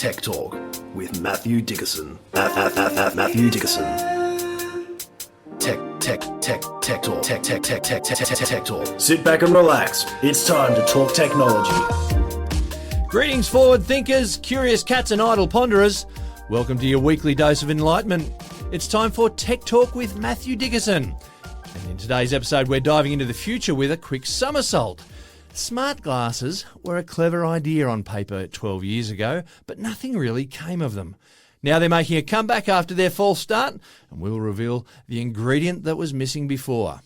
Tech Talk with Matthew Dickerson. Matthew Dickerson. Tech Talk. Sit back and relax. It's time to talk technology. Greetings, forward thinkers, curious cats and idle ponderers. Welcome to your weekly dose of enlightenment. It's time for Tech Talk with Matthew Dickerson. And in today's episode, we're diving into the future with a quick somersault. Smart glasses were a clever idea on paper 12 years ago, but nothing really came of them. Now they're making a comeback after their false start, and we'll reveal the ingredient that was missing before.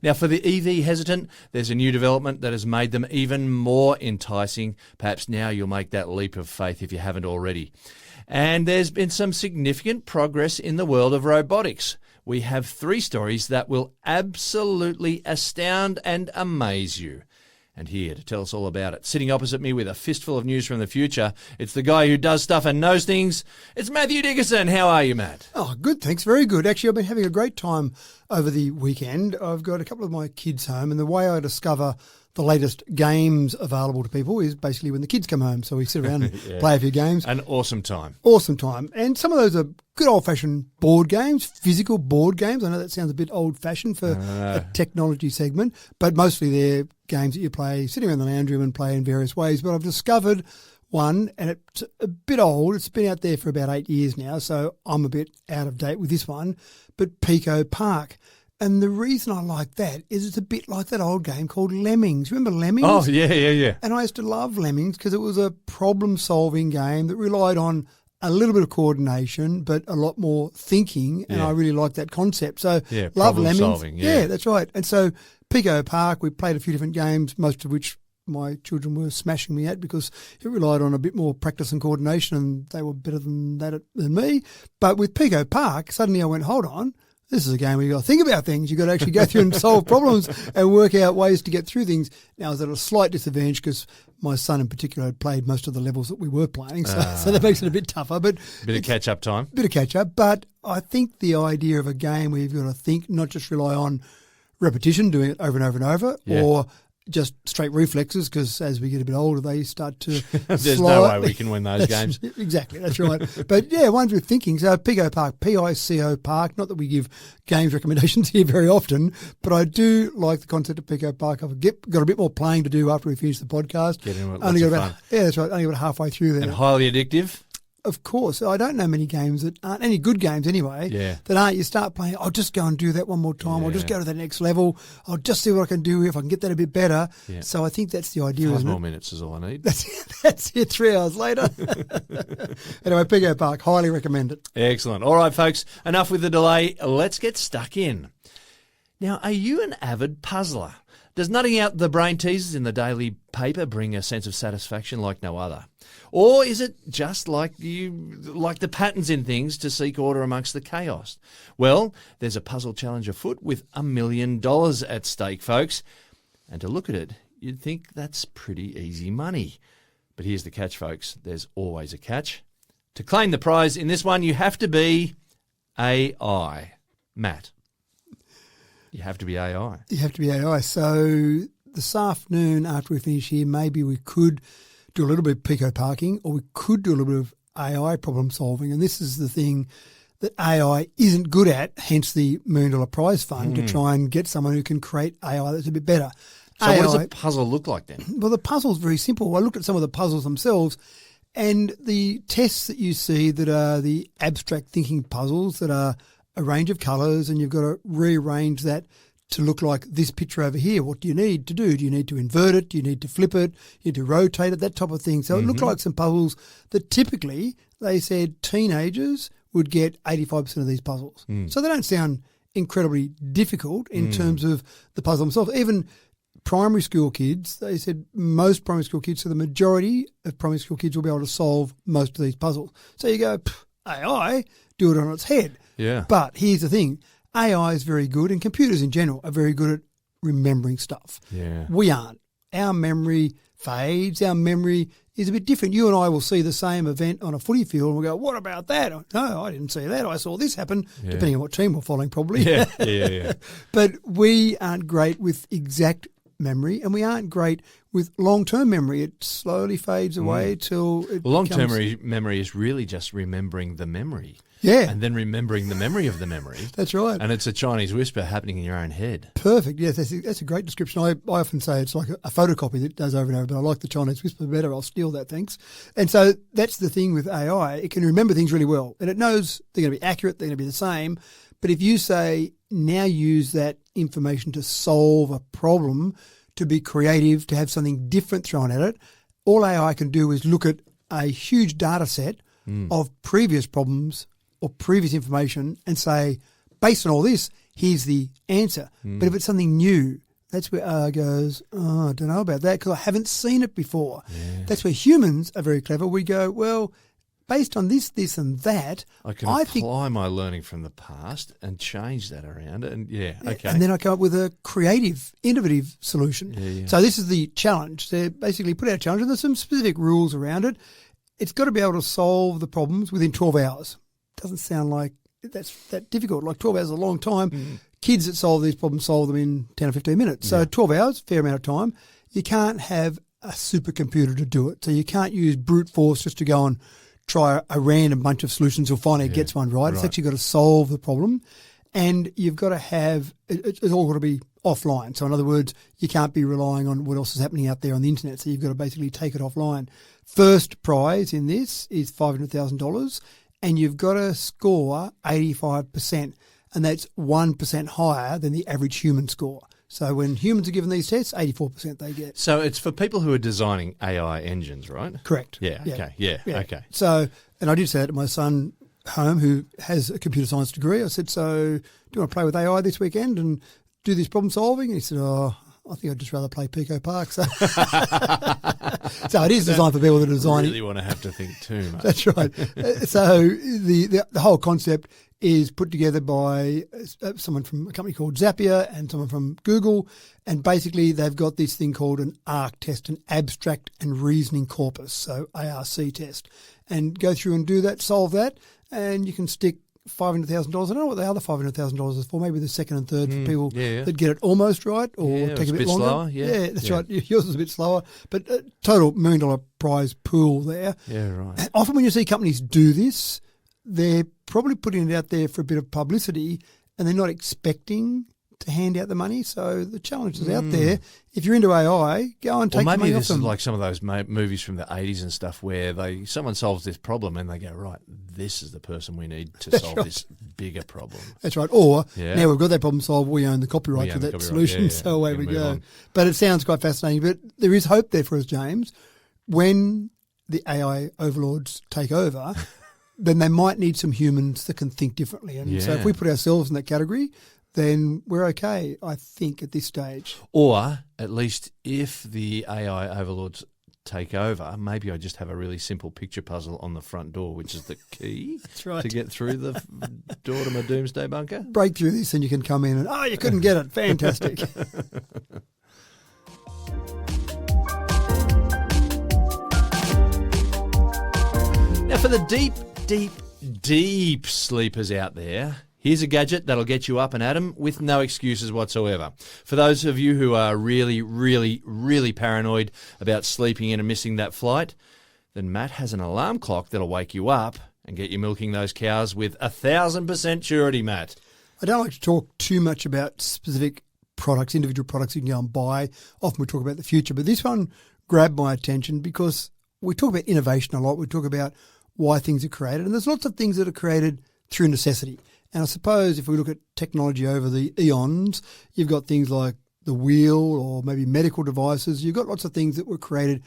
Now for the EV hesitant, there's a new development that has made them even more enticing. Perhaps now you'll make that leap of faith if you haven't already. And there's been some significant progress in the world of robotics. We have 3 stories that will absolutely astound and amaze you. And here to tell us all about it, sitting opposite me with a fistful of news from the future, it's the guy who does stuff and knows things. It's Matthew Dickerson. How are you, Matt? Oh, good, thanks. Very good. Actually, I've been having a great time over the weekend. I've got a couple of my kids home, and the way I discover the latest games available to people is basically when the kids come home. So we sit around and play a few games. An awesome time. Awesome time. And some of those are good old-fashioned board games, physical board games. I know that sounds a bit old-fashioned for a technology segment, but mostly they're games that you play sitting around the lounge room and play in various ways. But I've discovered one, and it's a bit old. It's been out there for about 8 years now, so I'm a bit out of date with this one, but Pico Park. And the reason I like that is it's a bit like that old game called Lemmings. Remember Lemmings? Oh, yeah. And I used to love Lemmings because it was a problem-solving game that relied on a little bit of coordination but a lot more thinking, and I really like that concept. So love Lemmings. Solving, yeah, that's right. And so Pico Park, we played a few different games, most of which my children were smashing me at because it relied on a bit more practice and coordination, and they were better than me. But with Pico Park, suddenly I went, hold on, this is a game where you've got to think about things. You've got to actually go through and solve problems and work out ways to get through things. Now, I was at a slight disadvantage because my son in particular had played most of the levels that we were playing, so that makes it a bit tougher. But bit of catch-up time. Bit of catch-up, but I think the idea of a game where you've got to think, not just rely on repetition, doing it over and over and over, or just straight reflexes, because as we get a bit older, they start to There's no way we can win those games. Exactly, that's right. But yeah, ones with thinking. So Pico Park, P-I-C-O Park, not that we give games recommendations here very often, but I do like the concept of Pico Park. I've got a bit more playing to do after we finish the podcast. Get into it, lots of fun. Yeah, that's right, only about halfway through there. And highly addictive. Of course. I don't know many games that aren't, any good games anyway, that aren't, you start playing, I'll just go and do that one more time. I'll just go to the next level. I'll just see what I can do if I can get that a bit better. Yeah. So I think that's the idea, 5 isn't more it? minutes is all I need. That's it, 3 hours later. Anyway, Pico Park, highly recommend it. Excellent. All right, folks, enough with the delay. Let's get stuck in. Now, are you an avid puzzler? Does nutting out the brain teasers in the daily paper bring a sense of satisfaction like no other? Or is it just like the patterns in things to seek order amongst the chaos? Well, there's a puzzle challenge afoot with $1 million at stake, folks. And to look at it, you'd think that's pretty easy money. But here's the catch, folks. There's always a catch. To claim the prize in this one, you have to be AI. Matt, you have to be AI. You have to be AI. So this afternoon, after we finish here, maybe we could do a little bit of Pico Parking, or we could do a little bit of AI problem solving. And this is the thing that AI isn't good at, hence the $1 million prize fund, to try and get someone who can create AI that's a bit better. So what does a puzzle look like then? Well, the puzzle's very simple. I looked at some of the puzzles themselves, and the tests that you see that are the abstract thinking puzzles that are a range of colours, and you've got to rearrange that to look like this picture over here. What do you need to do? Do you need to invert it? Do you need to flip it? You need to rotate it? That type of thing. So it looked like some puzzles that typically they said teenagers would get 85% of these puzzles. So they don't sound incredibly difficult in terms of the puzzle themselves. Even primary school kids, they said most primary school kids, so the majority of primary school kids will be able to solve most of these puzzles. So you go, AI, do it on its head. Yeah. But here's the thing. AI is very good, and computers in general are very good at remembering stuff. Yeah. We aren't. Our memory fades. Our memory is a bit different. You and I will see the same event on a footy field and we'll go, what about that? No, I didn't see that. I saw this happen, depending on what team we're following probably. Yeah. But we aren't great with exact memory, and we aren't great with long-term memory. It slowly fades away till it Long-term becomes... memory is really just remembering the memory. Yeah. And then remembering the memory of the memory. That's right. And it's a Chinese whisper happening in your own head. Perfect. Yes, that's a great description. I often say it's like a photocopy that does over and over, but I like the Chinese whisper better. I'll steal that, thanks. And so that's the thing with AI. It can remember things really well, and it knows they're going to be accurate, they're going to be the same. But if you say, now use that information to solve a problem, to be creative, to have something different thrown at it, all AI can do is look at a huge data set of previous problems or previous information and say, based on all this, here's the answer. But if it's something new, that's where AI goes, oh, I don't know about that because I haven't seen it before. Yeah. That's where humans are very clever. We go, well, based on this, this and that, I can apply my learning from the past and change that around. And okay. And then I come up with a creative, innovative solution. Yeah. So this is the challenge. They basically put out a challenge and there's some specific rules around it. It's got to be able to solve the problems within 12 hours. Doesn't sound like that's that difficult. Like 12 hours is a long time. Kids that solve these problems solve them in 10 or 15 minutes. So 12 hours, fair amount of time. You can't have a supercomputer to do it. So you can't use brute force just to go and try a random bunch of solutions till finally it gets one right. It's actually got to solve the problem. And you've got to have it's all got to be offline. So in other words, you can't be relying on what else is happening out there on the internet. So you've got to basically take it offline. First prize in this is $500,000. And you've got to score 85%, and that's 1% higher than the average human score. So when humans are given these tests, 84% they get. So it's for people who are designing AI engines, right? Correct. Yeah. Okay. So, and I did say that to my son home, who has a computer science degree. I said, so do you want to play with AI this weekend and do this problem solving? And he said, oh, I think I'd just rather play Pico Park. So, so it is designed for people that are designing. Really want to have to think too much. That's right. So the whole concept is put together by someone from a company called Zapier and someone from Google, and basically they've got this thing called an ARC test, an abstract and reasoning corpus, so ARC test, and go through and do that, solve that, and you can stick $500,000. I don't know what the other $500,000 is for. Maybe the second and third for people that get it almost right or take a bit longer. Slower, that's right. Yours is a bit slower, but total $1 million prize pool there. Yeah, right. And often when you see companies do this, they're probably putting it out there for a bit of publicity, and they're not expecting to hand out the money. So the challenge is out there. If you're into AI, go and take the money off them. Maybe this is like some of those movies from the 80s and stuff where someone solves this problem and they go, right, this is the person we need to solve this bigger problem. That's right. Or now we've got that problem solved, we own the copyright for that solution, so away we go. But it sounds quite fascinating. But there is hope there for us, James. When the AI overlords take over, then they might need some humans that can think differently. And so if we put ourselves in that category, then we're okay, I think, at this stage. Or at least if the AI overlords take over, maybe I just have a really simple picture puzzle on the front door, which is the key to get through the door to my doomsday bunker. Break through this and you can come in and, you couldn't get it. Fantastic. Now for the deep sleepers out there, here's a gadget that'll get you up and at 'em with no excuses whatsoever. For those of you who are really, really, really paranoid about sleeping in and missing that flight, then Matt has an alarm clock that'll wake you up and get you milking those cows with 1,000% surety, Matt. I don't like to talk too much about specific products, individual products you can go and buy. Often we talk about the future, but this one grabbed my attention because we talk about innovation a lot. We talk about why things are created, and there's lots of things that are created through necessity. And I suppose if we look at technology over the eons, you've got things like the wheel or maybe medical devices. You've got lots of things that were created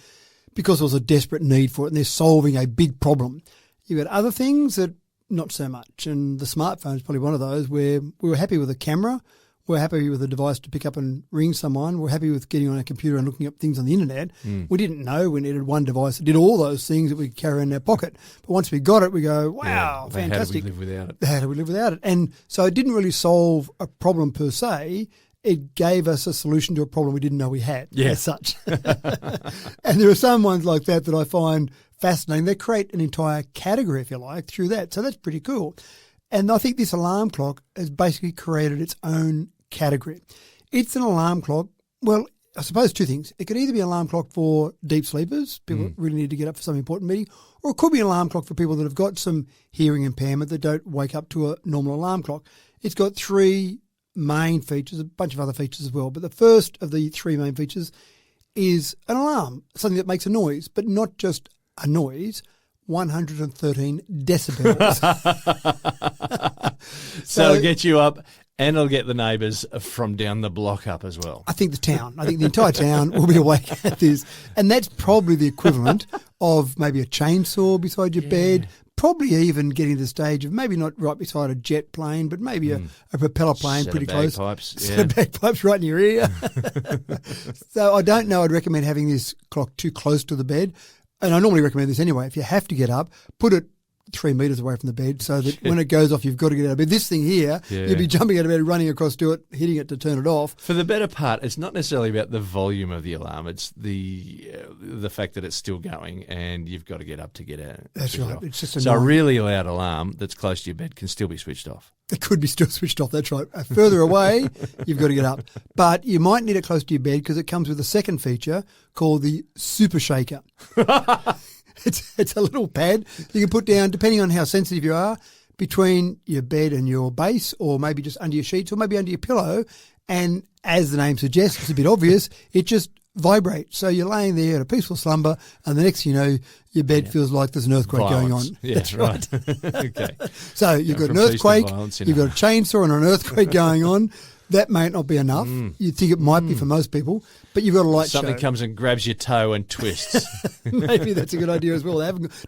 because there was a desperate need for it and they're solving a big problem. You've got other things that not so much. And the smartphone is probably one of those where we were happy with a camera. We're happy with a device to pick up and ring someone. We're happy with getting on a computer and looking up things on the internet. We didn't know we needed one device that did all those things that we could carry in our pocket. But once we got it, we go, wow, fantastic. How do we live without it? How do we live without it? And so it didn't really solve a problem per se. It gave us a solution to a problem we didn't know we had as such. And there are some ones like that I find fascinating. They create an entire category, if you like, through that. So that's pretty cool. And I think this alarm clock has basically created its own category. It's an alarm clock. Well, I suppose two things. It could either be an alarm clock for deep sleepers, people that really need to get up for some important meeting, or it could be an alarm clock for people that have got some hearing impairment that don't wake up to a normal alarm clock. It's got three main features, a bunch of other features as well. But the first of the three main features is an alarm, something that makes a noise, but not just a noise, 113 decibels. So it'll get you up and it'll get the neighbours from down the block up as well. I think the entire town will be awake at this. And that's probably the equivalent of maybe a chainsaw beside your bed, probably even getting to the stage of maybe not right beside a jet plane, but maybe a propeller plane Set pretty of close. bagpipes, Set of bagpipes right in your ear. So I don't know I'd recommend having this clock too close to the bed. And I normally recommend this anyway. If you have to get up, put it 3 metres away from the bed so that when it goes off, you've got to get out of bed. This thing here, you'll be jumping out of bed, running across to it, hitting it to turn it off. For the better part, it's not necessarily about the volume of the alarm. It's the fact that it's still going and you've got to get up to get out. That's right. It's just so a really loud alarm that's close to your bed can still be switched off. It could be still switched off, that's right. Further away, you've got to get up. But you might need it close to your bed because it comes with a second feature called the Super Shaker. It's a little pad you can put down, depending on how sensitive you are, between your bed and your base, or maybe just under your sheets, or maybe under your pillow. And as the name suggests, it's a bit obvious, it just vibrates. So you're laying there in a peaceful slumber, and the next thing you know, your bed feels like there's an earthquake going on. Yeah, that's right. Okay. So you've got an earthquake, you've got a chainsaw and an earthquake going on. That may not be enough. You'd think it might be for most people, but you've got a light Something show. comes and grabs your toe and twists. Maybe that's a good idea as well.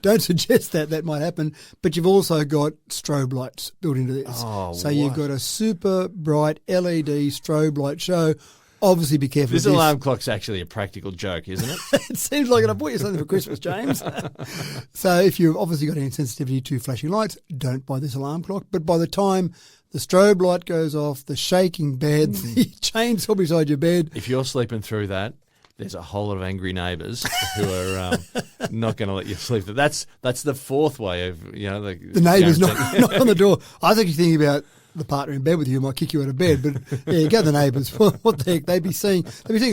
Don't suggest that might happen. But you've also got strobe lights built into this. Oh, so you've got a super bright LED strobe light show. Obviously, be careful. This alarm clock's actually a practical joke, isn't it? It seems like it. I bought you something for Christmas, James. So if you've obviously got any sensitivity to flashing lights, don't buy this alarm clock. But by the time the strobe light goes off, the shaking bed, the chainsaw beside your bed. If you're sleeping through that, there's a whole lot of angry neighbours who are not going to let you sleep. That's the fourth way of, the neighbours not on the door. I think you're thinking about the partner in bed with you might kick you out of bed, but yeah, you go to the neighbours. What the heck? They'd be seeing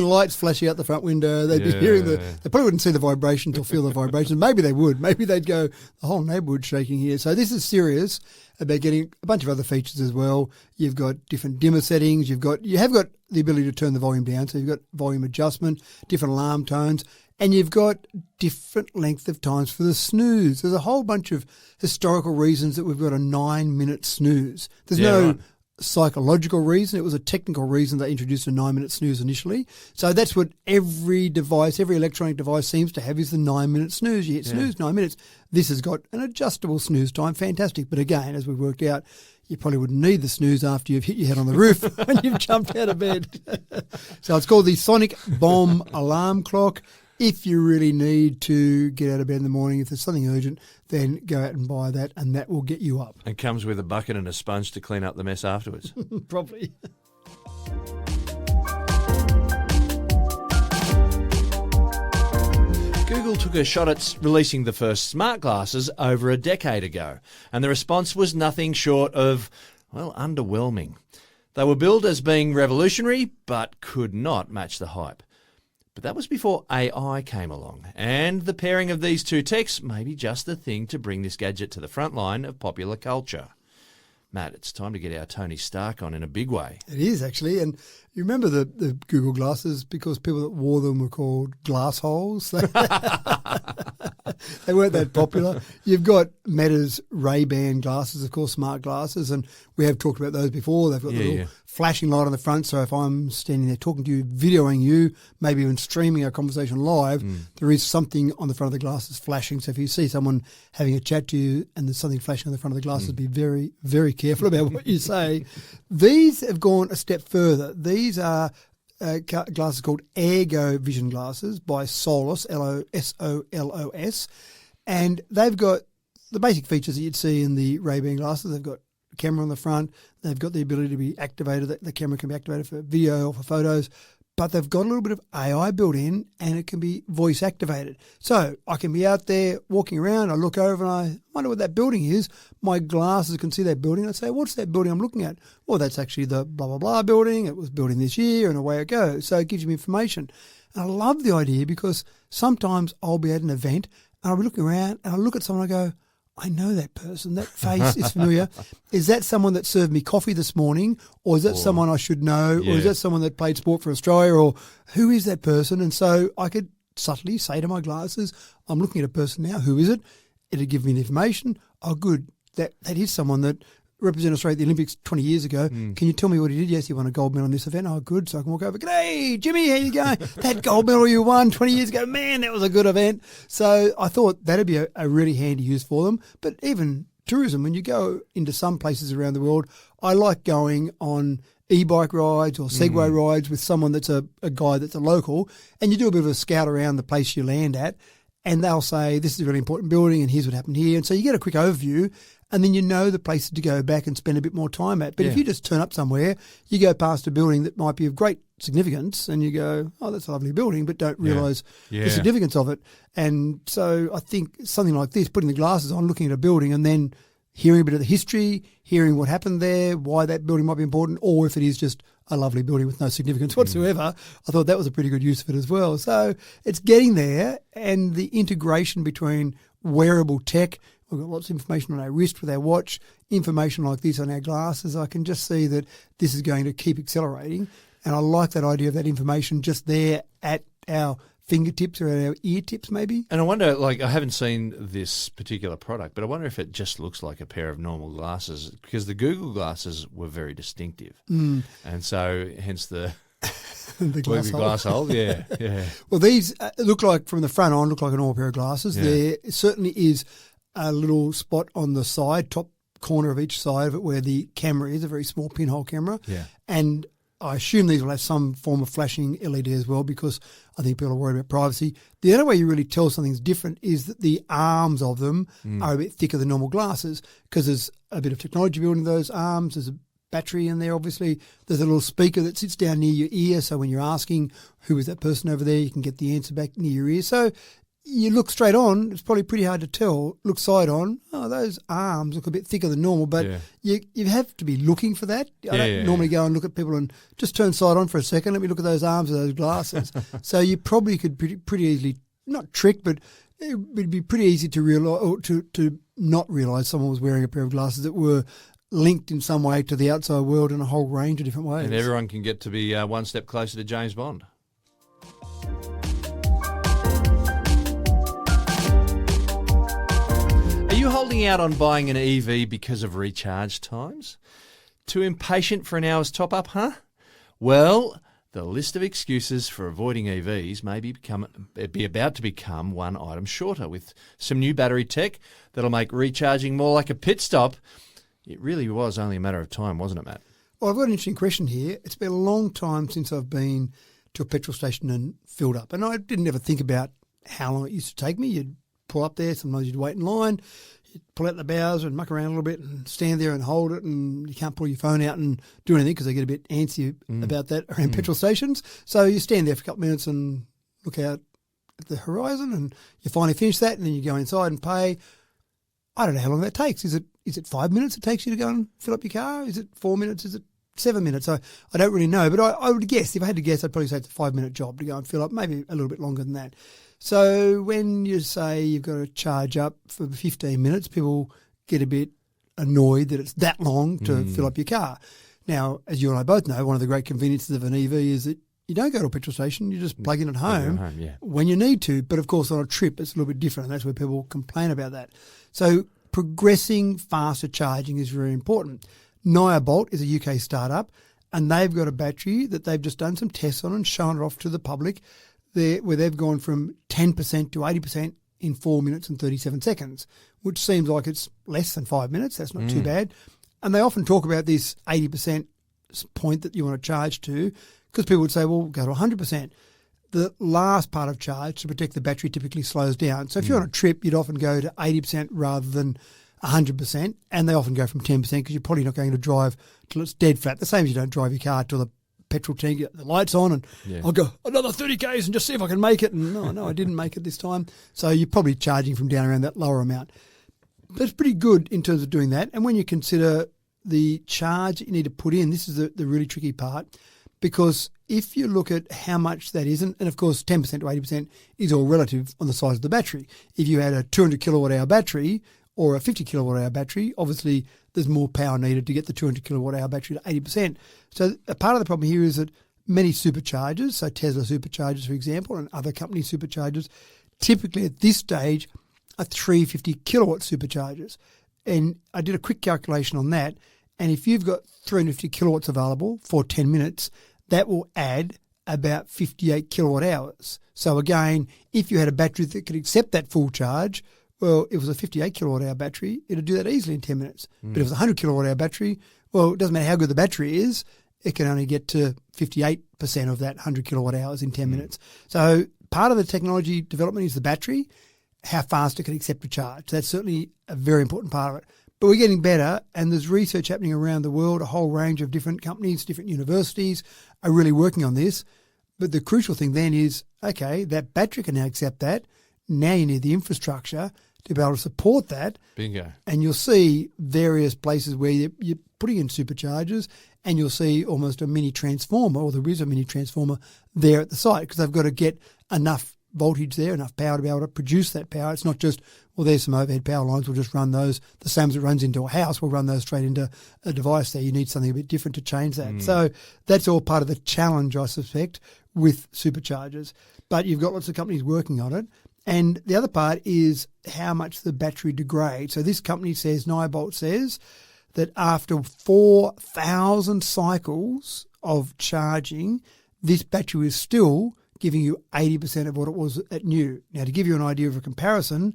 lights flashing out the front window. They'd be hearing they probably wouldn't see the vibrations or feel the vibrations. Maybe they would. Maybe they'd go, the whole neighbourhood's shaking here. So this is serious about getting a bunch of other features as well. You've got different dimmer settings. You have got the ability to turn the volume down. So you've got volume adjustment, different alarm tones, and you've got different length of times for the snooze. There's a whole bunch of historical reasons that we've got a 9-minute snooze. There's no psychological reason. It was a technical reason they introduced a 9-minute snooze initially. So that's what every electronic device seems to have, is the 9-minute snooze. You hit snooze, 9 minutes. This has got an adjustable snooze time. Fantastic. But again, as we've worked out, you probably wouldn't need the snooze after you've hit your head on the roof when you've jumped out of bed. So it's called the Sonic Bomb Alarm Clock. If you really need to get out of bed in the morning, if there's something urgent, then go out and buy that, and that will get you up. It comes with a bucket and a sponge to clean up the mess afterwards. Probably. Google took a shot at releasing the first smart glasses over a decade ago, and the response was nothing short of, underwhelming. They were billed as being revolutionary, but could not match the hype. But that was before AI came along, and the pairing of these two techs may be just the thing to bring this gadget to the front line of popular culture. Matt, it's time to get our Tony Stark on in a big way. It is, actually. And you remember the Google glasses, because people that wore them were called glass holes? They weren't that popular. You've got Meta's Ray-Ban glasses, of course, smart glasses, and we have talked about those before. They've got the little flashing light on the front, so if I'm standing there talking to you, videoing you, maybe even streaming our conversation live, there is something on the front of the glasses flashing. So if you see someone having a chat to you and there's something flashing on the front of the glasses, be very, very careful about what you say. These have gone a step further. These are glasses called Ergo Vision glasses by Solos, S-O-L-O-S, and they've got the basic features that you'd see in the Ray-Ban glasses. They've got a camera on the front. They've got the ability to be activated. The camera can be activated for video or for photos. but they've got a little bit of AI built in and it can be voice activated. So I can be out there walking around, I look over and I wonder what that building is. My glasses can see that building. I say, what's that building I'm looking at? Well, that's actually the blah, blah, blah building. It was built in this year, and away it goes. So it gives you information. And I love the idea because sometimes I'll be at an event and I'll be looking around and I look at someone and I go, I know that person. That face is familiar. Is that someone that served me coffee this morning, or is that someone I should know, or is that someone that played sport for Australia, or who is that person? And so I could subtly say to my glasses, I'm looking at a person now. Who is it? It'd give me the information. Oh, good. That is someone that represented Australia at the Olympics 20 years ago. Can you tell me what he did? Yes, he won a gold medal in this event. Oh, good. So I can walk over. G'day, Jimmy, how you going? That gold medal you won 20 years ago, man, that was a good event. So I thought that'd be a really handy use for them. But even tourism, when you go into some places around the world, I like going on e-bike rides or Segway rides with someone that's a guy that's a local, and you do a bit of a scout around the place you land at, and they'll say, this is a really important building and here's what happened here. And so you get a quick overview, and then you know the places to go back and spend a bit more time at. But if you just turn up somewhere, you go past a building that might be of great significance and you go, oh, that's a lovely building, but don't realise the significance of it. And so I think something like this, putting the glasses on, looking at a building and then hearing a bit of the history, hearing what happened there, why that building might be important, or if it is just a lovely building with no significance whatsoever, I thought that was a pretty good use of it as well. So it's getting there, and the integration between wearable tech, we've got lots of information on our wrist with our watch, information like this on our glasses. I can just see that this is going to keep accelerating. And I like that idea of that information just there at our fingertips or our ear tips maybe. And I wonder, like, I haven't seen this particular product, but I wonder if it just looks like a pair of normal glasses, because the Google glasses were very distinctive. And so hence the glass hole. Yeah. Well, these look like, from the front on, look like an normal pair of glasses. There certainly is a little spot on the side, top corner of each side of it, where the camera is, a very small pinhole camera. And I assume these will have some form of flashing LED as well, because I think people are worried about privacy. The only way you really tell something's different is that the arms of them are a bit thicker than normal glasses, because there's a bit of technology building those arms. There's a battery in there, obviously. There's a little speaker that sits down near your ear, so when you're asking who is that person over there, you can get the answer back near your ear. So you look straight on, it's probably pretty hard to tell. Look side on, oh, those arms look a bit thicker than normal, but you have to be looking for that. I don't normally go and look at people and just turn side on for a second, let me look at those arms of those glasses. So you probably could pretty easily, not trick, but it would be pretty easy to realise, or to not realise someone was wearing a pair of glasses that were linked in some way to the outside world in a whole range of different ways. And everyone can get to be one step closer to James Bond. Are you holding out on buying an EV because of recharge times? Too impatient for an hour's top-up, huh? Well, the list of excuses for avoiding EVs may be about to become one item shorter, with some new battery tech that'll make recharging more like a pit stop. It really was only a matter of time, wasn't it, Matt? Well, I've got an interesting question here. It's been a long time since I've been to a petrol station and filled up, and I didn't ever think about how long it used to take me. You'd pull up there, sometimes you'd wait in line, you'd pull out the Bowser and muck around a little bit and stand there and hold it, and you can't pull your phone out and do anything because they get a bit antsy about that around petrol stations. So you stand there for a couple of minutes and look out at the horizon, and you finally finish that, and then you go inside and pay. I don't know how long that takes. Is it 5 minutes it takes you to go and fill up your car? Is it 4 minutes? Is it 7 minutes? I don't really know, but I would guess, if I had to guess, I'd probably say it's a 5 minute job to go and fill up, maybe a little bit longer than that. So when you say you've got to charge up for 15 minutes, people get a bit annoyed that it's that long to fill up your car. Now, as you and I both know, one of the great conveniences of an EV is that you don't go to a petrol station, you just plug in at home when you need to. But of course, on a trip, it's a little bit different, and that's where people complain about that. So progressing faster charging is very important. Nyobolt is a UK startup, and they've got a battery that they've just done some tests on and shown it off to the public, where they've gone from 10% to 80% in 4 minutes and 37 seconds, which seems like it's less than 5 minutes. That's not too bad. And they often talk about this 80% point that you want to charge to, because people would say, well, go to 100%. The last part of charge to protect the battery typically slows down. So if you're on a trip, you'd often go to 80% rather than 100%, and they often go from 10% because you're probably not going to drive till it's dead flat, the same as you don't drive your car till the petrol tank, the lights on, and I'll go another 30 k's and just see if I can make it. And no, I didn't make it this time. So you're probably charging from down around that lower amount. That's pretty good in terms of doing that. And when you consider the charge that you need to put in, this is the really tricky part, because if you look at how much that is, and of course 10% to 80% is all relative on the size of the battery. If you had a 200 kilowatt hour battery or a 50 kilowatt hour battery, obviously there's more power needed to get the 200 kilowatt hour battery to 80%. So a part of the problem here is that many superchargers, so Tesla superchargers, for example, and other company superchargers, typically at this stage are 350 kilowatt superchargers. And I did a quick calculation on that. And if you've got 350 kilowatts available for 10 minutes, that will add about 58 kilowatt hours. So again, if you had a battery that could accept that full charge, well, if it was a 58 kilowatt hour battery, it'd do that easily in 10 minutes. But if it's a 100 kilowatt hour battery, well, it doesn't matter how good the battery is, it can only get to 58% of that 100 kilowatt hours in 10 minutes. So part of the technology development is the battery, how fast it can accept a charge. That's certainly a very important part of it. But we're getting better, and there's research happening around the world. A whole range of different companies, different universities are really working on this. But the crucial thing then is, okay, that battery can now accept that. Now you need the infrastructure to be able to support that. Bingo. And you'll see various places where you're putting in superchargers, and you'll see almost a mini transformer, or there is a mini transformer there at the site, because they've got to get enough voltage there, enough power to be able to produce that power. It's not just, well, there's some overhead power lines, we'll just run those the same as it runs into a house, we'll run those straight into a device there. You need something a bit different to change that. So that's all part of the challenge, I suspect, with superchargers. But you've got lots of companies working on it. And the other part is how much the battery degrades. So this company says, Nyobolt says, that after 4,000 cycles of charging, this battery is still giving you 80% of what it was at new. Now, to give you an idea of a comparison,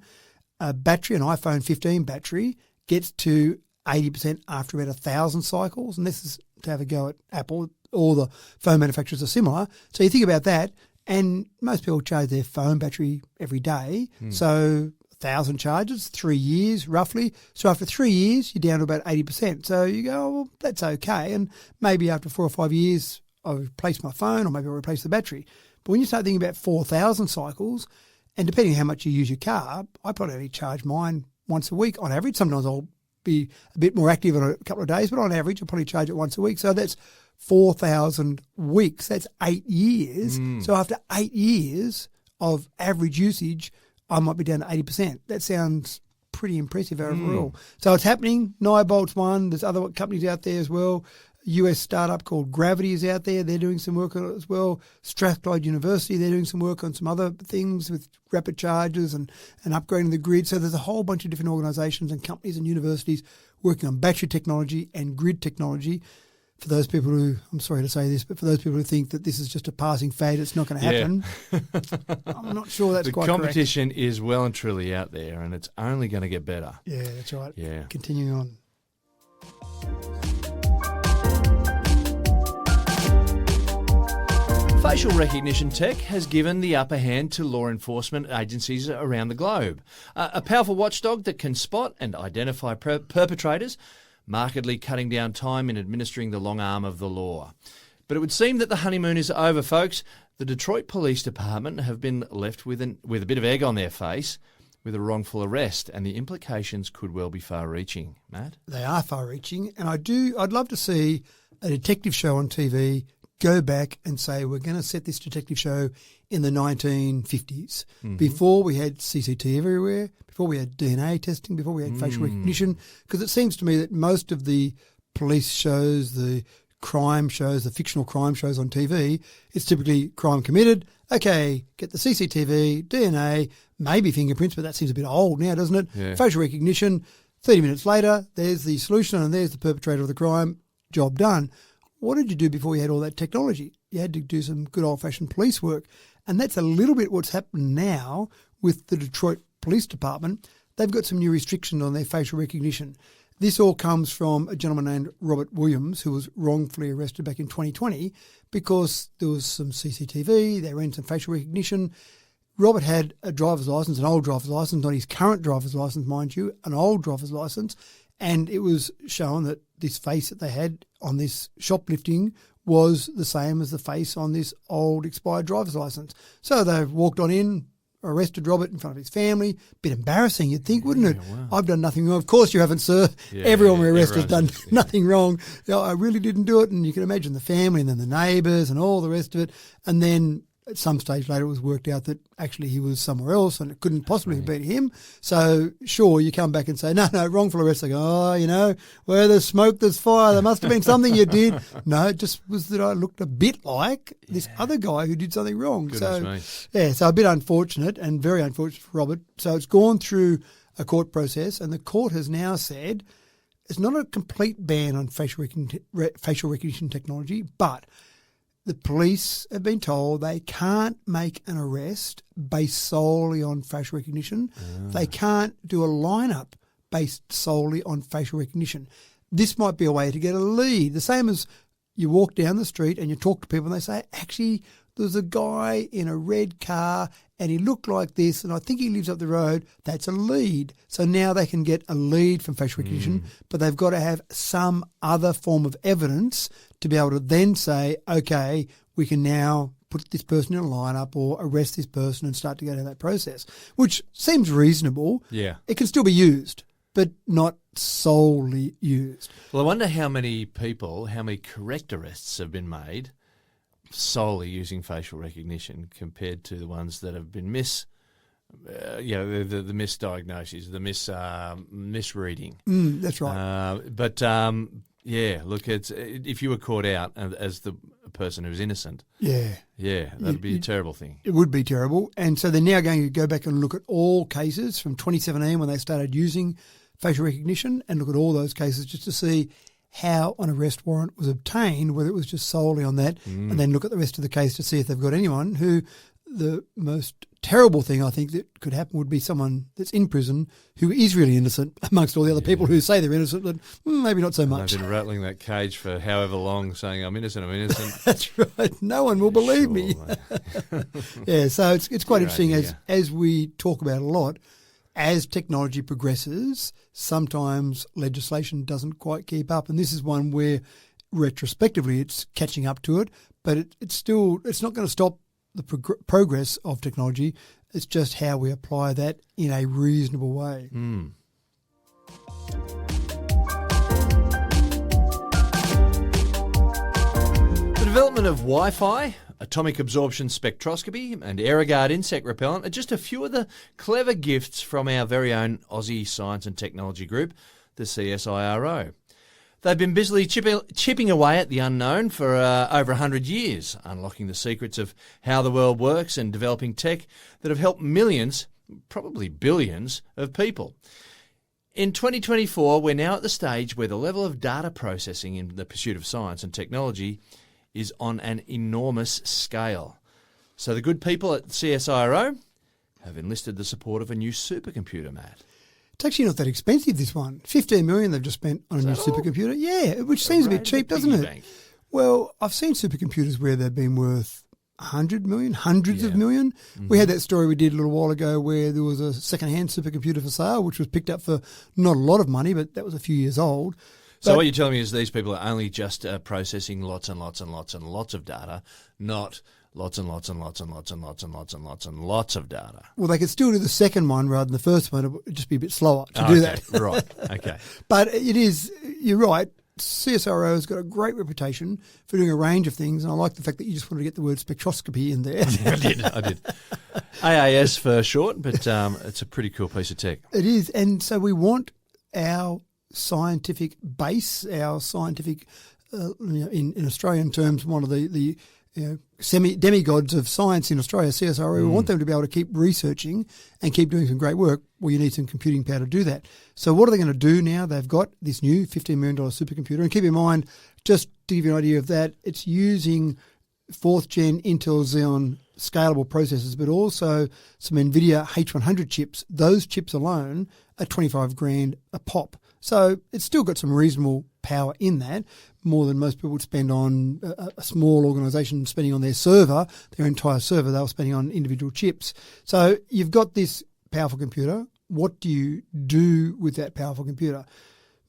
a battery, an iPhone 15 battery, gets to 80% after about 1,000 cycles. And this is to have a go at Apple. All the phone manufacturers are similar. So you think about that, and most people charge their phone battery every day. So 1,000 charges, 3 years roughly. So after 3 years, you're down to about 80%. So you go, well, that's okay. And maybe after 4 or 5 years, I'll replace my phone, or maybe I'll replace the battery. But when you start thinking about 4,000 cycles, and depending on how much you use your car, I probably only charge mine once a week on average. Sometimes I'll be a bit more active on a couple of days, but on average, I'll probably charge it once a week. So that's 4,000 weeks. That's 8 years. So after 8 years of average usage, I might be down to 80%. That sounds pretty impressive overall. So it's happening. Nyobolt's one. There's other companies out there as well. US startup called Gravity is out there. They're doing some work on it as well. Strathclyde University, they're doing some work on some other things with rapid chargers and upgrading the grid. So there's a whole bunch of different organisations and companies and universities working on battery technology and grid technology. For those people who, I'm sorry to say this, but for those people who think that this is just a passing fad, it's not going to happen. I'm not sure that's quite correct. The competition is well and truly out there, and it's only going to get better. Yeah, that's right. Yeah. Continuing on. Facial recognition tech has given the upper hand to law enforcement agencies around the globe. A powerful watchdog that can spot and identify perpetrators, markedly cutting down time in administering the long arm of the law. But it would seem that the honeymoon is over, folks. The Detroit Police Department have been left with a bit of egg on their face with a wrongful arrest, and the implications could well be far-reaching. Matt? They are far-reaching, and I'd love to see a detective show on TV go back and say, we're going to set this detective show in the 1950s, before we had CCTV everywhere, before we had DNA testing, before we had facial recognition, because it seems to me that most of the police shows, the crime shows, the fictional crime shows on TV, it's typically crime committed. Okay, get the CCTV, DNA, maybe fingerprints, but that seems a bit old now, doesn't it? Yeah. Facial recognition, 30 minutes later, there's the solution and there's the perpetrator of the crime, job done. What did you do before you had all that technology? You had to do some good old-fashioned police work. And that's a little bit what's happened now with the Detroit Police Department. They've got some new restrictions on their facial recognition. This all comes from a gentleman named Robert Williams, who was wrongfully arrested back in 2020 because there was some CCTV, they ran some facial recognition. Robert had a driver's license, an old driver's license, not his current driver's license, mind you, an old driver's license. And it was shown that this face that they had on this shoplifting was the same as the face on this old expired driver's license. So they've walked on in, arrested Robert in front of his family. Bit embarrassing, you'd think, wouldn't it? Wow. I've done nothing wrong. Of course you haven't, sir. Yeah, Everyone we arrest has done everyone's- nothing wrong. I really didn't do it. And you can imagine the family and then the neighbours and all the rest of it. And then at some stage later it was worked out that actually he was somewhere else and it couldn't possibly have been him. So sure, you come back and say, no, wrongful arrest. They go, where there's smoke, there's fire. There must have been something you did. No, it just was that I looked a bit like this other guy who did something wrong. Goodness So a bit unfortunate and very unfortunate for Robert. So it's gone through a court process and the court has now said it's not a complete ban on facial recognition technology, but the police have been told they can't make an arrest based solely on facial recognition. They can't do a lineup based solely on facial recognition. This might be a way to get a lead. The same as you walk down the street and you talk to people and they say, actually, there's a guy in a red car and he looked like this and I think he lives up the road. That's a lead. So now they can get a lead from facial recognition, but they've got to have some other form of evidence to be able to then say, okay, we can now put this person in a lineup or arrest this person and start to go down that process, which seems reasonable. Yeah. It can still be used, but not solely used. Well, I wonder how many correct arrests have been made solely using facial recognition compared to the ones that have been the misdiagnoses, the misreading. That's right. Look, if you were caught out as the person who's innocent, Yeah. that'd be a terrible thing. It would be terrible. And so they're now going to go back and look at all cases from 2017 when they started using facial recognition and look at all those cases just to see how an arrest warrant was obtained, whether it was just solely on that, and then look at the rest of the case to see if they've got anyone who the most terrible thing I think that could happen would be someone that's in prison who is really innocent amongst all the other people who say they're innocent, but maybe not so much. They've been rattling that cage for however long saying, I'm innocent. That's right. No one will believe me. Yeah, so it's quite interesting as we talk about a lot. As technology progresses, sometimes legislation doesn't quite keep up, and this is one where retrospectively it's catching up to it, but it's not going to stop the progress of technology. It's just how we apply that in a reasonable way. The development of Wi-Fi, atomic absorption spectroscopy and AeroGuard insect repellent are just a few of the clever gifts from our very own Aussie science and technology group, the CSIRO. They've been busily chipping away at the unknown for over 100 years, unlocking the secrets of how the world works and developing tech that have helped millions, probably billions, of people. In 2024, we're now at the stage where the level of data processing in the pursuit of science and technology is on an enormous scale. So the good people at CSIRO have enlisted the support of a new supercomputer, Matt. It's actually not that expensive, this one. $15 million they've just spent on a new supercomputer. Yeah, which seems a bit cheap, doesn't it? Bank. Well, I've seen supercomputers where they've been worth 100 million, hundreds of million. We had that story we did a little while ago where there was a second-hand supercomputer for sale, which was picked up for not a lot of money, but that was a few years old. So what you're telling me is these people are only just processing lots and lots and lots and lots of data, not lots and lots and lots and lots and lots and lots and lots and lots of data. Well, they could still do the second one rather than the first one. It would just be a bit slower to do that. Right, okay. But it is, you're right, CSIRO has got a great reputation for doing a range of things, and I like the fact that you just wanted to get the word spectroscopy in there. I did. AAS for short, but it's a pretty cool piece of tech. It is, and so we want our scientific base, our scientific, in Australian terms, one of the demigods of science in Australia, CSIRO. We want them to be able to keep researching and keep doing some great work. Well, you need some computing power to do that. So what are they going to do now? They've got this new $15 million supercomputer. And keep in mind, just to give you an idea of that, it's using 4th gen Intel Xeon scalable processors, but also some NVIDIA H100 chips. Those chips alone are $25,000 a pop. So it's still got some reasonable power in that, more than most people would spend on a small organisation spending on their server, their entire server. They were spending on individual chips. So you've got this powerful computer. What do you do with that powerful computer?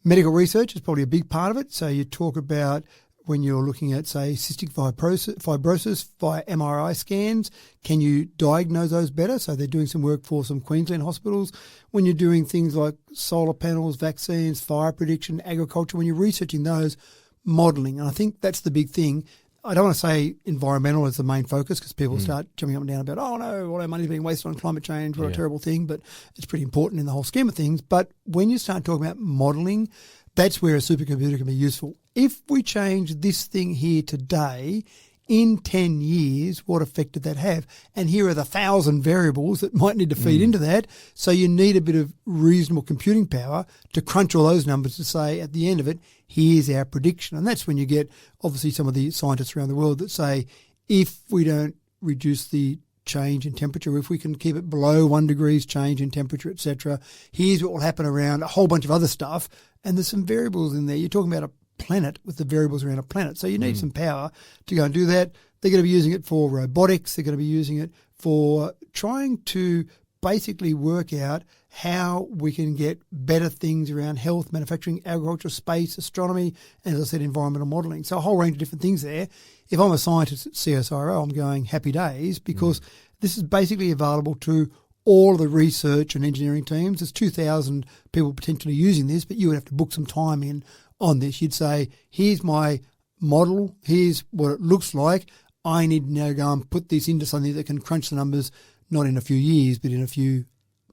Medical research is probably a big part of it. So you talk about when you're looking at, say, cystic fibrosis via MRI scans? Can you diagnose those better? So they're doing some work for some Queensland hospitals. When you're doing things like solar panels, vaccines, fire prediction, agriculture, when you're researching those, modelling. And I think that's the big thing. I don't want to say environmental is the main focus because people start jumping up and down about, oh no, all our money's being wasted on climate change, what a terrible thing, but it's pretty important in the whole scheme of things. But when you start talking about modelling, that's where a supercomputer can be useful. If we change this thing here today, in 10 years, what effect did that have? And here are the 1,000 variables that might need to feed into that. So you need a bit of reasonable computing power to crunch all those numbers to say at the end of it, here's our prediction. And that's when you get obviously some of the scientists around the world that say, if we don't reduce the change in temperature, if we can keep it below 1 degrees change in temperature, etc., here's what will happen around a whole bunch of other stuff. And there's some variables in there. You're talking about a planet with the variables around a planet. So you need some power to go and do that. They're going to be using it for robotics. They're going to be using it for trying to basically work out how we can get better things around health, manufacturing, agriculture, space, astronomy, and, as I said, environmental modelling. So a whole range of different things there. If I'm a scientist at CSIRO, I'm going happy days because this is basically available to all of the research and engineering teams. There's 2,000 people potentially using this, but you would have to book some time in on this. You'd say, here's my model, here's what it looks like. I need to now go and put this into something that can crunch the numbers, not in a few years, but in a few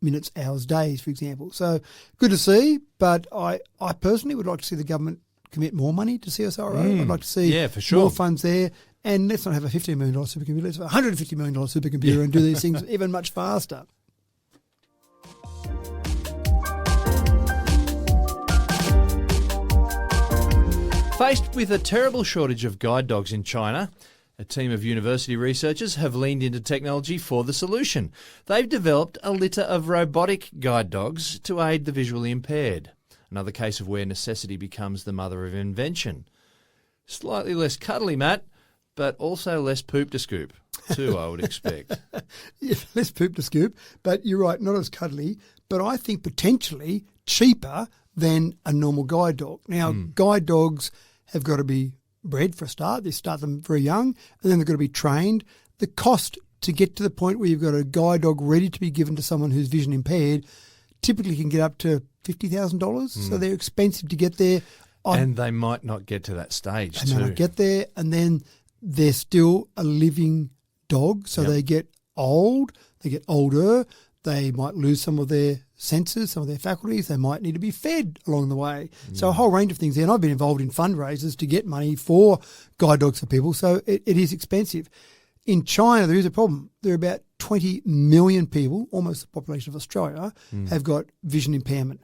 minutes, hours, days, for example. So good to see, but I personally would like to see the government commit more money to CSIRO. I'd like to see for sure. more funds there. And let's not have a $15 million supercomputer. Let's have a $150 million supercomputer and do these things even much faster. Faced with a terrible shortage of guide dogs in China, a team of university researchers have leaned into technology for the solution. They've developed a litter of robotic guide dogs to aid the visually impaired. Another case of where necessity becomes the mother of invention. Slightly less cuddly, Matt, but also less poop to scoop, too, I would expect. Yeah, less poop to scoop, but you're right, not as cuddly, but I think potentially cheaper than a normal guide dog. Now, guide dogs have got to be bred for a start. They start them very young, and then they've got to be trained. The cost to get to the point where you've got a guide dog ready to be given to someone who's vision impaired typically can get up to $50,000. So they're expensive to get there. And they might not get to that stage They might not get there, and then they're still a living dog, so they get old, they get older, they might lose some of their senses, some of their faculties, they might need to be fed along the way. So a whole range of things there. And I've been involved in fundraisers to get money for guide dogs for people, so it is expensive. In China, there is a problem. There are about 20 million people, almost the population of Australia, have got vision impairment.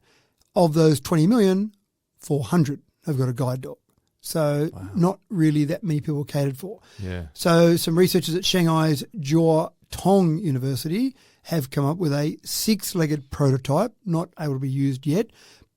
Of those 20 million, 400 have got a guide dog. So not really that many people catered for. Yeah. So some researchers at Shanghai's Jiao Tong University have come up with a 6-legged prototype, not able to be used yet,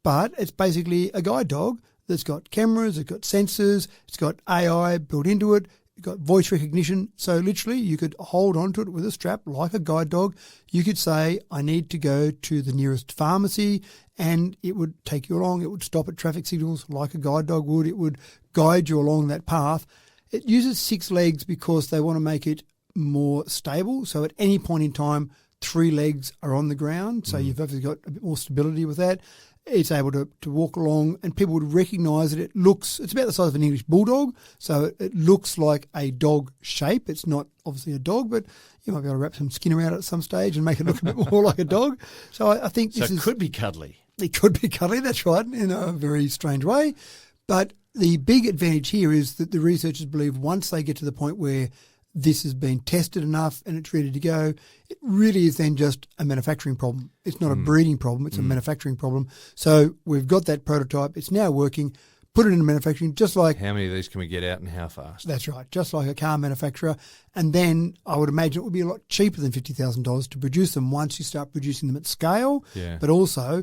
but it's basically a guide dog that's got cameras, it's got sensors, it's got AI built into it, it's got voice recognition. So literally you could hold onto it with a strap like a guide dog. You could say, I need to go to the nearest pharmacy, and it would take you along. It would stop at traffic signals like a guide dog would. It would guide you along that path. It uses 6 legs because they want to make it more stable. So at any point in time, 3 legs are on the ground. So you've obviously got a bit more stability with that. It's able to walk along, and people would recognise it. It's about the size of an English bulldog. So it looks like a dog shape. It's not obviously a dog, but you might be able to wrap some skin around it at some stage and make it look a bit more like a dog. So I think this it could be cuddly. It could be cuddly, that's right, in a very strange way. But the big advantage here is that the researchers believe once they get to the point where this has been tested enough and it's ready to go, it really is then just a manufacturing problem. It's not a breeding problem, it's a manufacturing problem. So we've got that prototype, it's now working, put it into manufacturing just like... How many of these can we get out and how fast? That's right, just like a car manufacturer. And then I would imagine it would be a lot cheaper than $50,000 to produce them once you start producing them at scale. Yeah. But also...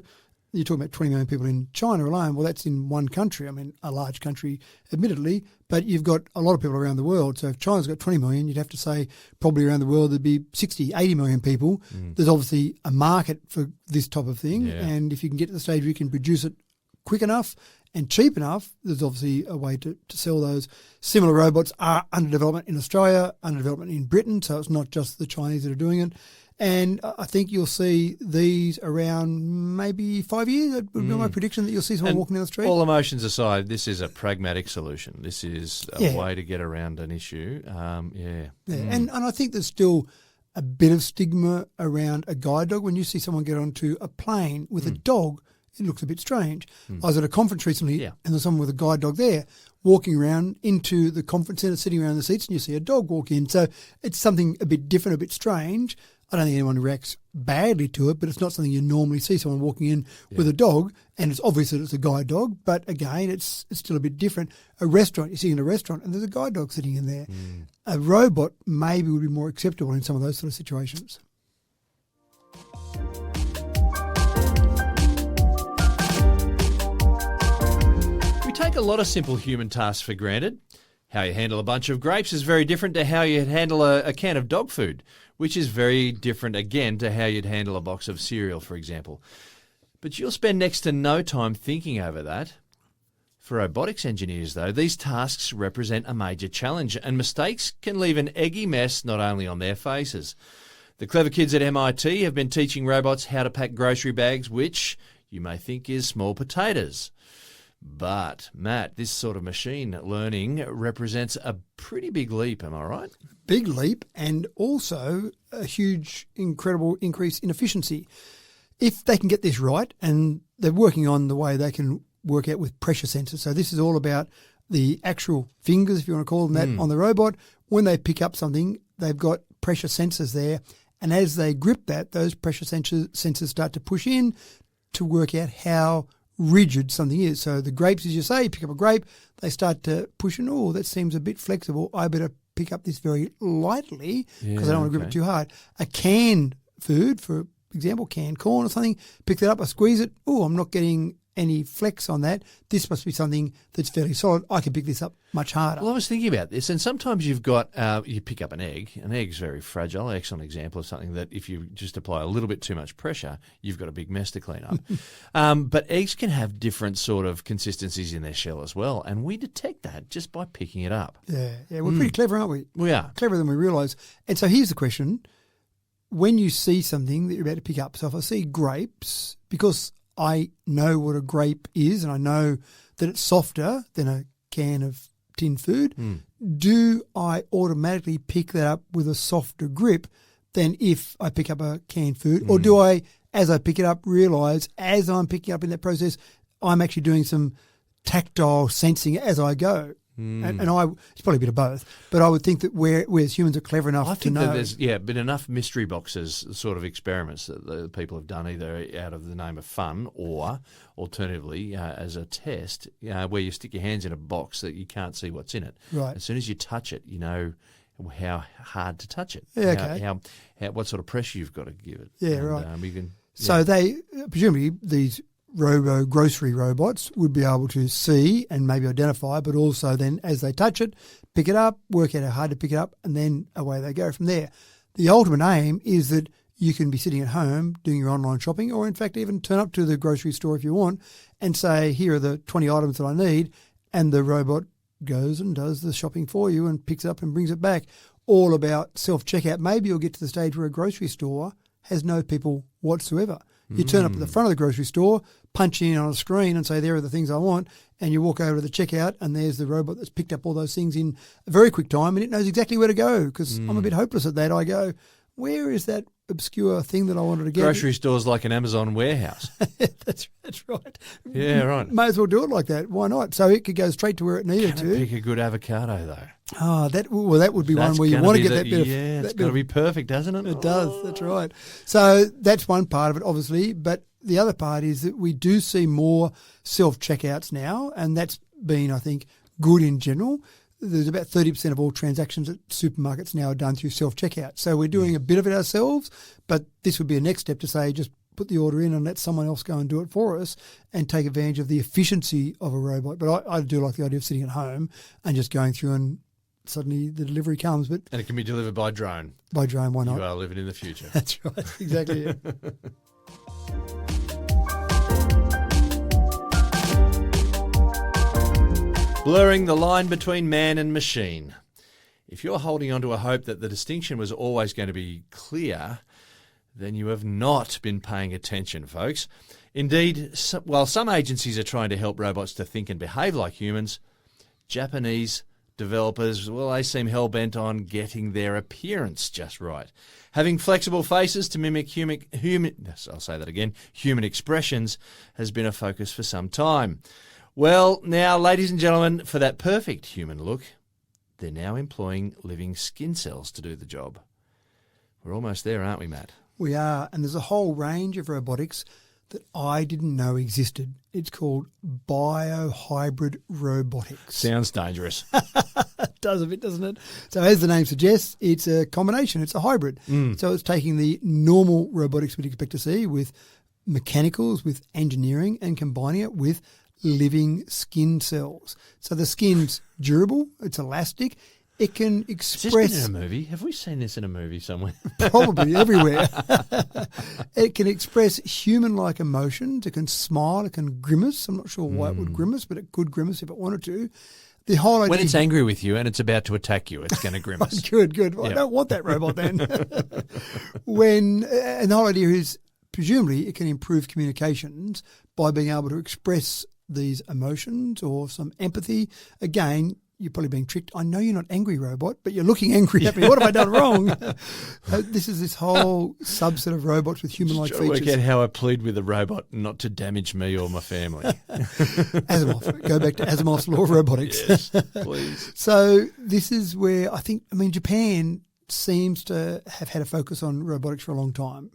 You're talking about 20 million people in China alone. Well, that's in one country. I mean, a large country, admittedly, but you've got a lot of people around the world. So if China's got 20 million, you'd have to say probably around the world there'd be 60, 80 million people. There's obviously a market for this type of thing. Yeah. And if you can get to the stage where you can produce it quick enough and cheap enough, there's obviously a way to sell those. Similar robots are under development in Australia, under development in Britain, so it's not just the Chinese that are doing it. And I think you'll see these around maybe 5 years. That would be my prediction, that you'll see someone walking down the street. All emotions aside, this is a pragmatic solution. This is a way to get around an issue. And I think there's still a bit of stigma around a guide dog. When you see someone get onto a plane with a dog, it looks a bit strange. I was at a conference recently and there's someone with a guide dog there walking around into the conference centre, sitting around the seats, and you see a dog walk in. So it's something a bit different, a bit strange. I don't think anyone reacts badly to it, but it's not something you normally see, someone walking in with a dog, and it's obvious that it's a guide dog, but again, it's still a bit different. A restaurant, you see in a restaurant and there's a guide dog sitting in there. A robot maybe would be more acceptable in some of those sort of situations. We take a lot of simple human tasks for granted. How you handle a bunch of grapes is very different to how you'd handle a can of dog food, which is very different again to how you'd handle a box of cereal, for example. But you'll spend next to no time thinking over that. For robotics engineers, though, these tasks represent a major challenge, and mistakes can leave an eggy mess not only on their faces. The clever kids at MIT have been teaching robots how to pack grocery bags, which you may think is small potatoes. But, Matt, this sort of machine learning represents a pretty big leap, am I right? Big leap, and also a huge, incredible increase in efficiency. If they can get this right, and they're working on the way they can work out with pressure sensors. So this is all about the actual fingers, if you want to call them that, on the robot. When they pick up something, they've got pressure sensors there, and as they grip that, those pressure sensors start to push in to work out how rigid something is. So the grapes, as you say, you pick up a grape, they start to push in. Oh, that seems a bit flexible. I better pick up this very lightly because I don't want to grip it too hard. A canned food, for example, canned corn or something, pick that up, I squeeze it. Oh, I'm not getting any flex on that. This must be something that's fairly solid. I can pick this up much harder. Well, I was thinking about this, and sometimes you've got, you pick up an egg. An egg's very fragile. An excellent example of something that if you just apply a little bit too much pressure, you've got a big mess to clean up. But eggs can have different sort of consistencies in their shell as well, and we detect that just by picking it up. Yeah, we're pretty clever, aren't we? We are. Cleverer than we realise. And so here's the question. When you see something that you're about to pick up, so if I see grapes, because I know what a grape is and I know that it's softer than a can of tin food, do I automatically pick that up with a softer grip than if I pick up a canned food? Or do I, as I pick it up, realise as I'm picking up in that process, I'm actually doing some tactile sensing as I go? And it's probably a bit of both, but I would think that whereas humans are clever enough to know. I think that there's been enough mystery boxes sort of experiments that the people have done either out of the name of fun or alternatively as a test where you stick your hands in a box that you can't see what's in it. Right. As soon as you touch it, you know how hard to touch it. Yeah, okay. How what sort of pressure you've got to give it. Yeah, and, right. So they, presumably these RoboGrocery robots would be able to see and maybe identify, but also then as they touch it, pick it up, work out how hard to pick it up, and then away they go from there. The ultimate aim is that you can be sitting at home doing your online shopping, or in fact even turn up to the grocery store if you want and say, here are the 20 items that I need, and the robot goes and does the shopping for you and picks it up and brings it back. All about self-checkout. Maybe you'll get to the stage where a grocery store has no people whatsoever. You turn up at the front of the grocery store, punch in on a screen and say, there are the things I want, and you walk over to the checkout and there's the robot that's picked up all those things in a very quick time and it knows exactly where to go because I'm a bit hopeless at that. I go, where is that obscure thing that I wanted to get? Grocery store's like an Amazon warehouse. That's right. Yeah, right. May as well do it like that. Why not? So it could go straight to where it needed Can to. it pick a good avocado, though? Oh, that would be one where you want to get that bit of... Yeah, it's got to be perfect, doesn't it? It does, that's right. So that's one part of it, obviously, but the other part is that we do see more self-checkouts now, and that's been, I think, good in general. There's about 30% of all transactions at supermarkets now are done through self-checkout. So we're doing a bit of it ourselves, but this would be a next step to say just put the order in and let someone else go and do it for us and take advantage of the efficiency of a robot. But I do like the idea of sitting at home and just going through and suddenly the delivery comes. And it can be delivered by drone. By drone, why not? You are living in the future. That's right, exactly. Yeah. blurring the line between man and machine. If you're holding on to a hope that the distinction was always going to be clear, then you have not been paying attention, folks. Indeed, while some agencies are trying to help robots to think and behave like humans, Japanese developers, well, they seem hell-bent on getting their appearance just right. Having flexible faces to mimic human expressions has been a focus for some time. Well, now, ladies and gentlemen, for that perfect human look, they're now employing living skin cells to do the job. We're almost there, aren't we, Matt? We are, and there's a whole range of robotics that I didn't know existed. It's called biohybrid robotics. Sounds dangerous. It does a bit, doesn't it? So as the name suggests, it's a combination. It's a hybrid. So it's taking the normal robotics we'd expect to see with mechanicals, with engineering, and combining it with living skin cells. So the skin's durable, it's elastic, it can express... Has this been in a movie? Have we seen this in a movie somewhere? Probably everywhere. It can express human-like emotions. It can smile. It can grimace. I'm not sure why it would grimace, but it could grimace if it wanted to. The whole idea... When it's angry with you and it's about to attack you, it's going to grimace. Good. Well, I don't want that robot then. And the whole idea is, presumably, it can improve communications by being able to express these emotions or some empathy. Again, you're probably being tricked. I know you're not angry, robot, but you're looking angry at me. What have I done wrong? This is this whole subset of robots with human-like features. Work out how I plead with a robot not to damage me or my family. Asimov. Go back to Asimov's law of robotics. Yes, please. So this is where Japan seems to have had a focus on robotics for a long time.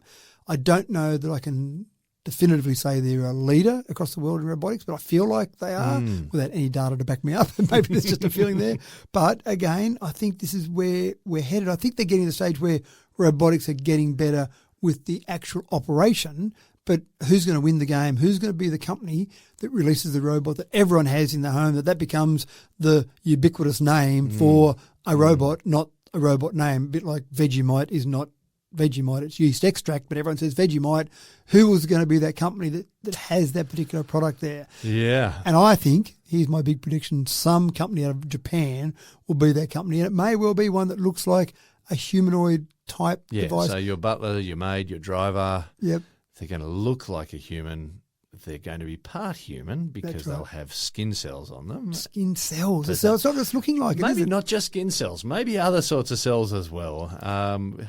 I don't know that I can definitively say they're a leader across the world in robotics, but I feel like they are without any data to back me up. Maybe there's just a feeling there. But again, I think this is where we're headed. I think they're getting to the stage where robotics are getting better with the actual operation, but who's going to win the game? Who's going to be the company that releases the robot that everyone has in the home, that becomes the ubiquitous name for a robot, not a robot name? A bit like Vegemite is not Vegemite, it's yeast extract, but everyone says Vegemite. Who was going to be that company that has that particular product there? Yeah. And I think, here's my big prediction, some company out of Japan will be that company, and it may well be one that looks like a humanoid type device. So your butler, your maid, your driver, they're going to look like a human. They're going to be part human because they'll have skin cells on them. Skin cells. So it's not just looking like it, maybe is it? not just skin cells, maybe other sorts of cells as well.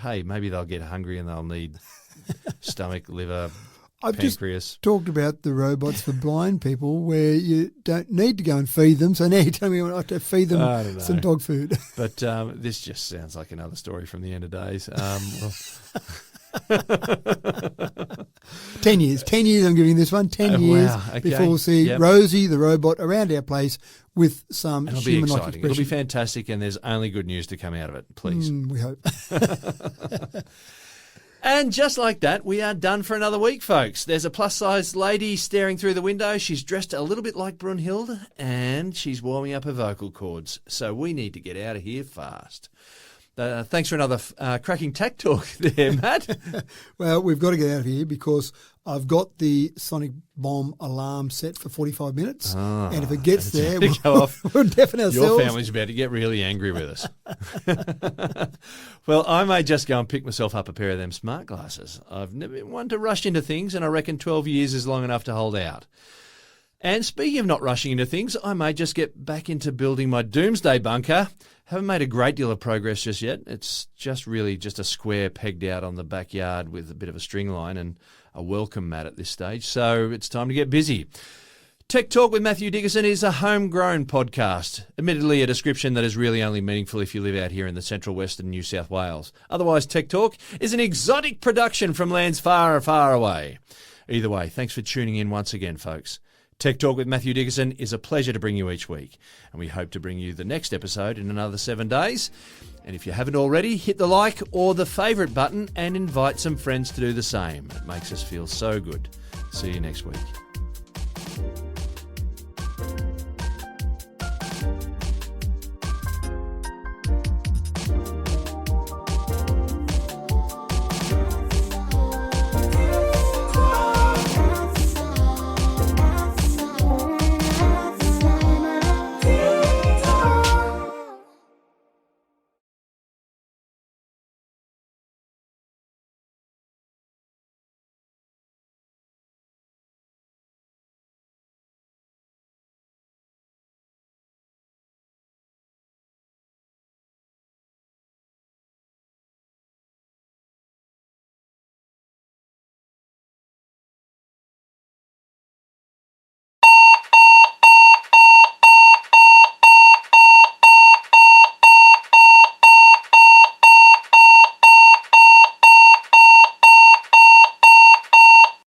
Hey, maybe they'll get hungry and they'll need stomach, liver, pancreas. Just talked about the robots for blind people where you don't need to go and feed them. So now you're telling me I have to feed them some dog food. But this just sounds like another story from the end of days. 10 years I'm giving this one. 10 years before we'll see Rosie the robot around our place with some human-like expression. It'll be fantastic, and there's only good news to come out of it, please. We hope. And just like that, we are done for another week, folks. There's a plus-sized lady staring through the window. She's dressed a little bit like Brunhilde, and she's warming up her vocal cords. So we need to get out of here fast. Thanks for another cracking tech talk there, Matt. Well, we've got to get out of here because I've got the sonic bomb alarm set for 45 minutes. And if it gets there, we'll deafen ourselves. Your family's about to get really angry with us. Well, I may just go and pick myself up a pair of them smart glasses. I've never been one to rush into things, and I reckon 12 years is long enough to hold out. And speaking of not rushing into things, I may just get back into building my doomsday bunker. Haven't made a great deal of progress just yet. It's just a square pegged out on the backyard with a bit of a string line and a welcome mat at this stage. So it's time to get busy. Tech Talk with Matthew Dickerson is a homegrown podcast. Admittedly, a description that is really only meaningful if you live out here in the central western New South Wales. Otherwise, Tech Talk is an exotic production from lands far, far away. Either way, thanks for tuning in once again, folks. Tech Talk with Matthew Dickerson is a pleasure to bring you each week, and we hope to bring you the next episode in another 7 days. And if you haven't already, hit the like or the favourite button and invite some friends to do the same. It makes us feel so good. See you next week.